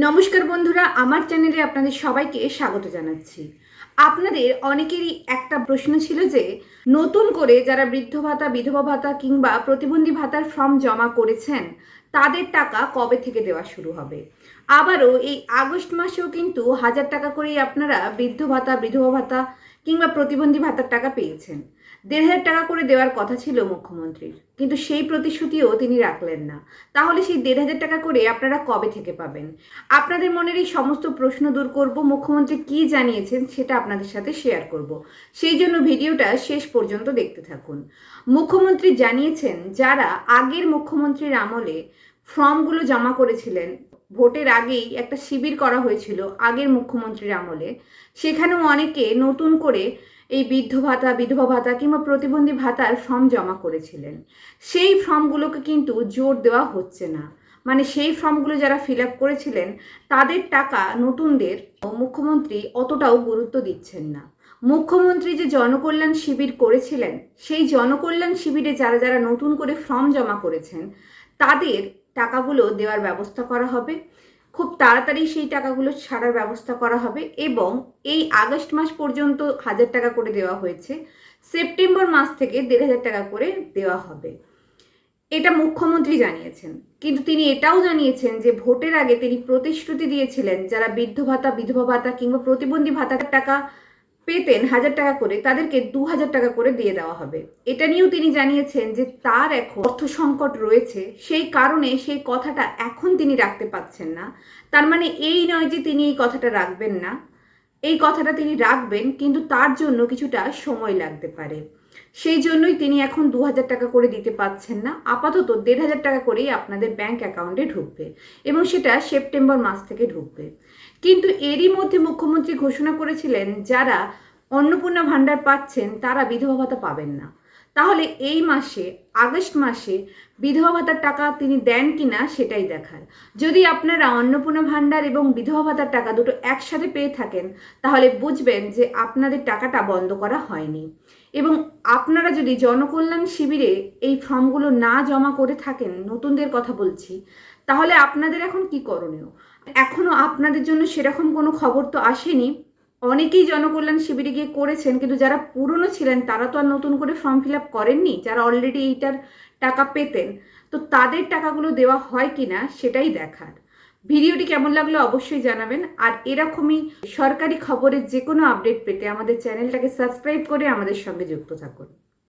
নমস্কার বন্ধুরা, আমার চ্যানেলে আপনাদের সবাইকে স্বাগত জানাচ্ছি। আপনাদের অনেকেরই একটা প্রশ্ন ছিল যে নতুন করে যারা বৃদ্ধ ভাতা, বিধবা ভাতা কিংবা প্রতিবন্ধী ভাতার ফর্ম জমা করেছেন তাদের টাকা কবে থেকে দেওয়া শুরু হবে। আবারও এই আগস্ট মাসেও কিন্তু 1,000 টাকা করেই আপনারা বৃদ্ধ ভাতা, বিধবা ভাতা কিংবা প্রতিবন্ধী ভাতার টাকা পেয়েছেন। 1,500 টাকা করে দেওয়ার কথা ছিল মুখ্যমন্ত্রীর, কিন্তু সেই প্রতিশ্রুতিও তিনি রাখলেন না। তাহলে সেই 1,500 টাকা করে আপনারা কবে থেকে পাবেন? আপনাদের মনের এই সমস্ত প্রশ্ন দূর করব, মুখ্যমন্ত্রী কি জানিয়েছেন সেটা আপনাদের সাথে শেয়ার করব। সেই জন্য ভিডিওটা শেষ পর্যন্ত দেখতে থাকুন। মুখ্যমন্ত্রী জানিয়েছেন যারা আগের মুখ্যমন্ত্রীর আমলে ফর্মগুলো জমা করেছিলেন, ভোটের আগেই একটা শিবির করা হয়েছিল আগের মুখ্যমন্ত্রীর আমলে, সেখানেও অনেকে নতুন করে এই বৃদ্ধ ভাতা, বিধবা ভাতা কিংবা প্রতিবন্ধী ভাতার ফর্ম জমা করেছিলেন। সেই ফর্মগুলোকে কিন্তু জোর দেওয়া হচ্ছে না। মানে সেই ফর্মগুলো যারা ফিল আপ করেছিলেন তাদের টাকা নতুনদের মুখ্যমন্ত্রী অতটাও গুরুত্ব দিচ্ছেন না। মুখ্যমন্ত্রী যে জনকল্যাণ শিবির করেছিলেন, সেই জনকল্যাণ শিবিরে যারা যারা নতুন করে ফর্ম জমা করেছেন তাদের টাকাগুলো দেওয়ার ব্যবস্থা করা হবে। খুব তাড়াতাড়ি সেই টাকাগুলো ছাড়ার ব্যবস্থা করা হবে এবং এই আগস্ট মাস পর্যন্ত 1,000 টাকা করে দেওয়া হয়েছে, সেপ্টেম্বর মাস থেকে 1,500 টাকা করে দেওয়া হবে। এটা মুখ্যমন্ত্রী জানিয়েছেন, কিন্তু তিনি এটাও জানিয়েছেন যে ভোটের আগে তিনি প্রতিশ্রুতি দিয়েছিলেন যারা বৃদ্ধ ভাতা, বিধবা ভাতা কিংবা প্রতিবন্ধী ভাতার টাকা পেতেন 1,000 টাকা করে, তাদেরকে 2,000 টাকা করে দিয়ে দেওয়া হবে। এটা নিয়েও তিনি জানিয়েছেন যে তার এখন অর্থ সংকট রয়েছে, সেই কারণে সেই কথাটা এখন তিনি রাখতে পারছেন না। তার মানে এই নয় যে তিনি এই কথাটা রাখবেন না, এই কথাটা তিনি রাখবেন, কিন্তু তার জন্য কিছুটা সময় লাগতে পারে। সেই জন্যই তিনি এখন 2,000 টাকা করে দিতে পারছেন না। আপাতত 1,500 টাকা করেই আপনাদের ব্যাংক অ্যাকাউন্টে ঢুকবে এবং সেটা সেপ্টেম্বর মাস থেকে ঢুকবে। কিন্তু এরই মধ্যে মুখ্যমন্ত্রী ঘোষণা করেছিলেন যারা অন্নপূর্ণা ভাণ্ডার পাচ্ছেন তারা বিধবা ভাতা পাবেন না। তাহলে এই মাসে, আগস্ট মাসে বিধবা ভাতার টাকা তিনি দেন কিনা সেটাই দেখার। যদি আপনারা অন্নপূর্ণা ভাণ্ডার এবং বিধবা ভাতার টাকা দুটো একসাথে পেয়ে থাকেন তাহলে বুঝবেন যে আপনাদের টাকাটা বন্ধ করা হয়নি। এবং আপনারা যদি জনকল্যাণ শিবিরে এই ফর্মগুলো না জমা করে থাকেন, নতুনদের কথা বলছি, তাহলে আপনাদের এখন কি করণীয়? এখনো আপনাদের জন্য সেরকম কোনো খবর তো আসেনি। অনেকেই জনকল্যাণ শিবিরে গিয়ে করেছেন, কিন্তু যারা পুরনো ছিলেন তারা তো আর নতুন করে ফর্ম ফিল আপ করেননি, যারা অলরেডি এইটার টাকা পেতেন। তো তাদের টাকাগুলো দেওয়া হয় কিনা সেটাই দেখার। ভিডিওটি কেমন লাগলো অবশ্যই জানাবেন। আর এরকমই সরকারি খবরের যে কোনো আপডেট পেতে আমাদের চ্যানেলটাকে সাবস্ক্রাইব করে আমাদের সঙ্গে যুক্ত থাকুন।